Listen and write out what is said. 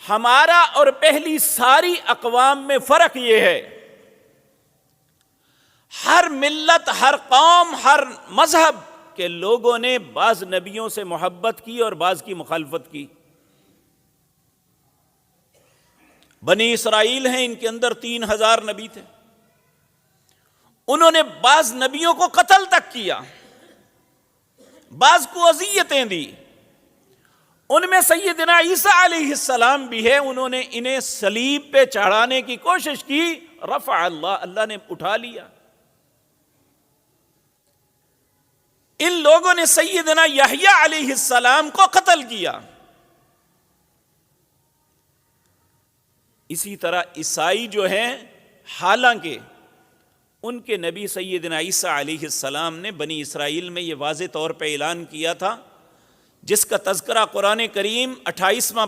ہمارا اور پہلی ساری اقوام میں فرق یہ ہے، ہر ملت، ہر قوم، ہر مذہب کے لوگوں نے بعض نبیوں سے محبت کی اور بعض کی مخالفت کی۔ بنی اسرائیل ہیں، ان کے اندر 3000 نبی تھے، انہوں نے بعض نبیوں کو قتل تک کیا، بعض کو اذیتیں دی۔ ان میں سیدنا عیسیٰ علیہ السلام بھی ہے، انہوں نے انہیں صلیب پہ چڑھانے کی کوشش کی، رفع اللہ نے اٹھا لیا۔ ان لوگوں نے سیدنا یحییٰ علیہ السلام کو قتل کیا۔ اسی طرح عیسائی جو ہیں، حالانکہ ان کے نبی سیدنا عیسیٰ علیہ السلام نے بنی اسرائیل میں یہ واضح طور پہ اعلان کیا تھا، جس کا تذکرہ قرآن کریم 28واں